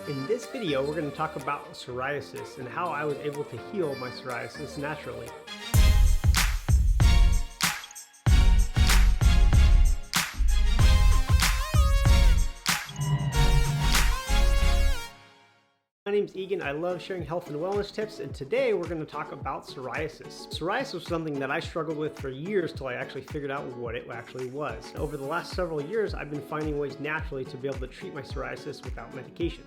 In this video, we're going to talk about psoriasis and how I was able to heal my psoriasis naturally. My name's Egan. I love sharing health and wellness tips, and today we're going to talk about psoriasis. Psoriasis was something that I struggled with for years till I actually figured out what it actually was. Over the last several years, I've been finding ways naturally to be able to treat my psoriasis without medication.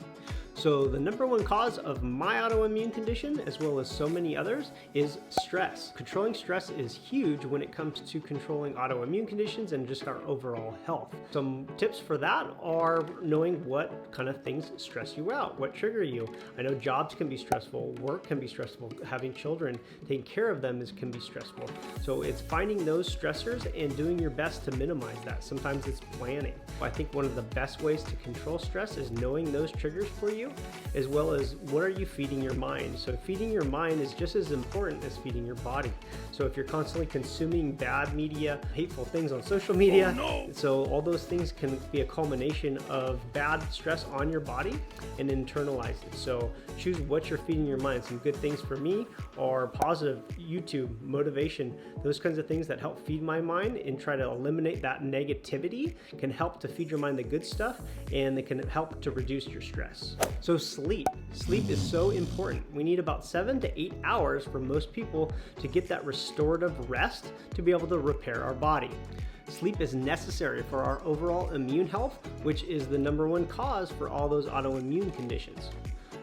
So the number one cause of my autoimmune condition, as well as so many others, is stress. Controlling stress is huge when it comes to controlling autoimmune conditions and just our overall health. Some tips for that are knowing what kind of things stress you out, what trigger you. I know jobs can be stressful, work can be stressful, having children, taking care of them can be stressful. So it's finding those stressors and doing your best to minimize that. Sometimes it's planning. I think one of the best ways to control stress is knowing those triggers for you, as well as what are you feeding your mind. So feeding your mind is just as important as feeding your body. So if you're constantly consuming bad media, hateful things on social media, so all those things can be a culmination of bad stress on your body and internalize it. So choose what you're feeding your mind. Some good things for me are positive YouTube, motivation, those kinds of things that help feed my mind and try to eliminate that negativity can help to feed your mind the good stuff, and they can help to reduce your stress. So sleep. Sleep is so important. We need about 7 to 8 hours for most people to get that restorative rest to be able to repair our body. Sleep is necessary for our overall immune health, which is the number one cause for all those autoimmune conditions.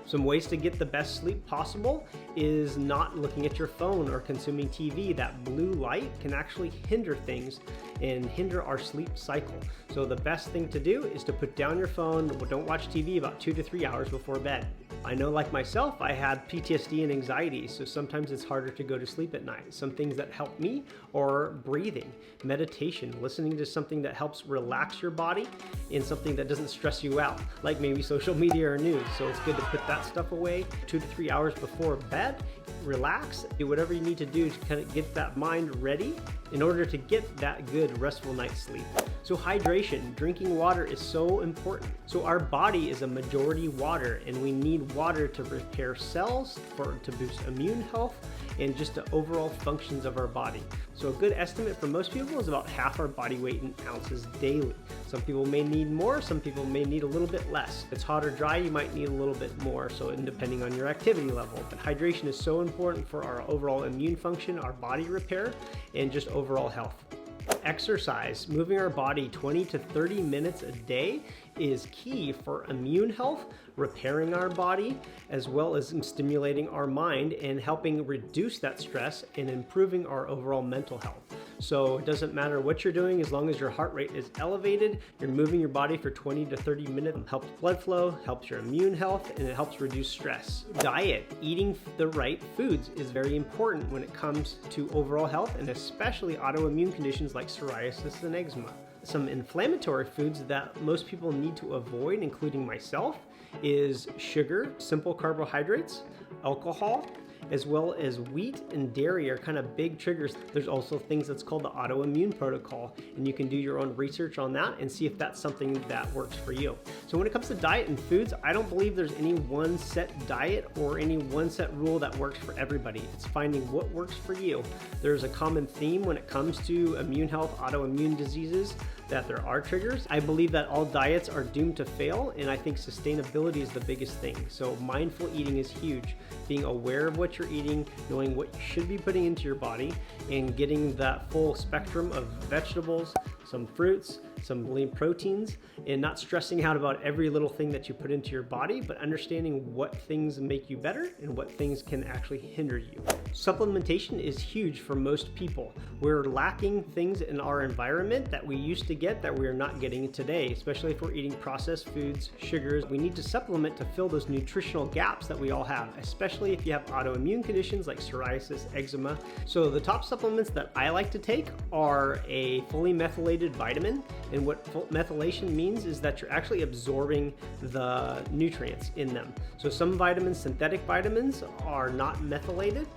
Some ways to get the best sleep possible is not looking at your phone or consuming TV. That blue light can actually hinder things and hinder our sleep cycle. So the best thing to do is to put down your phone. Don't watch TV about 2 to 3 hours before bed. I know, like myself, I had PTSD and anxiety, so sometimes it's harder to go to sleep at night. Some things that help me are breathing, meditation, listening to something that helps relax your body, and something that doesn't stress you out, like maybe social media or news. So it's good to put that stuff away 2 to 3 hours before bed. Relax, do whatever you need to do to kind of get that mind ready in order to get that good restful night's sleep. So hydration, drinking water is so important. So our body is a majority water, and we need water to repair cells, to boost immune health, and just the overall functions of our body. So a good estimate for most people is about half our body weight in ounces daily. Some people may need more, some people may need a little bit less. If it's hot or dry, you might need a little bit more, so depending on your activity level. But hydration is so important for our overall immune function, our body repair, and just overall health. Exercise, moving our body 20 to 30 minutes a day is key for immune health, repairing our body, as well as stimulating our mind and helping reduce that stress and improving our overall mental health. So it doesn't matter what you're doing, as long as your heart rate is elevated, you're moving your body for 20 to 30 minutes. It helps blood flow, helps your immune health, and it helps reduce stress. Diet, eating the right foods is very important when it comes to overall health, and especially autoimmune conditions like psoriasis and eczema. Some inflammatory foods that most people need to avoid, including myself, is sugar, simple carbohydrates, alcohol, as well as wheat and dairy are kind of big triggers. There's also things that's called the autoimmune protocol, and you can do your own research on that and see if that's something that works for you. So when it comes to diet and foods, I don't believe there's any one set diet or any one set rule that works for everybody. It's finding what works for you. There's a common theme when it comes to immune health, autoimmune diseases, that there are triggers. I believe that all diets are doomed to fail, and I think sustainability is the biggest thing. So mindful eating is huge. Being aware of what you're eating, knowing what you should be putting into your body, and getting that full spectrum of vegetables, some fruits, some lean proteins, and not stressing out about every little thing that you put into your body, but understanding what things make you better and what things can actually hinder you. Supplementation is huge for most people. We're lacking things in our environment that we used to get that we're not getting today, especially if we're eating processed foods, sugars. We need to supplement to fill those nutritional gaps that we all have, especially if you have autoimmune conditions like psoriasis, eczema. So the top supplements that I like to take are a fully methylated vitamin. And what methylation means is that you're actually absorbing the nutrients in them. So some vitamins, synthetic vitamins, are not methylated,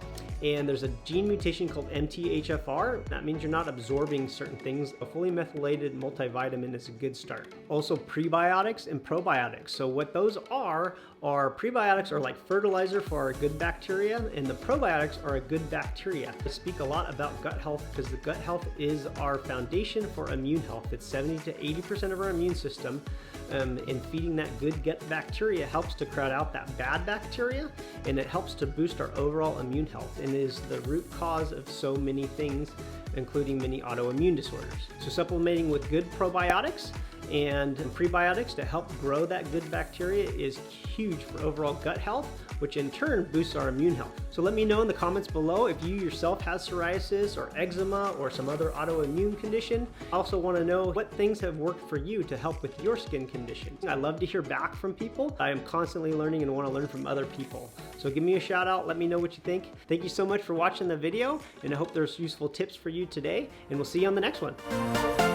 and there's a gene mutation called MTHFR. That means you're not absorbing certain things. A fully methylated multivitamin is a good start. Also prebiotics and probiotics. So what those are prebiotics are like fertilizer for our good bacteria, and the probiotics are a good bacteria. I speak a lot about gut health because the gut health is our foundation for immune health. It's 70 to 80% of our immune system. And feeding that good gut bacteria helps to crowd out that bad bacteria, and it helps to boost our overall immune health, and is the root cause of so many things, including many autoimmune disorders. So supplementing with good probiotics and prebiotics to help grow that good bacteria is huge for overall gut health, which in turn boosts our immune health. So let me know in the comments below if you yourself have psoriasis or eczema or some other autoimmune condition. I also want to know what things have worked for you to help with your skin condition. I love to hear back from people. I am constantly learning and want to learn from other people. So give me a shout out, let me know what you think. Thank you so much for watching the video, and I hope there's useful tips for you today, and we'll see you on the next one.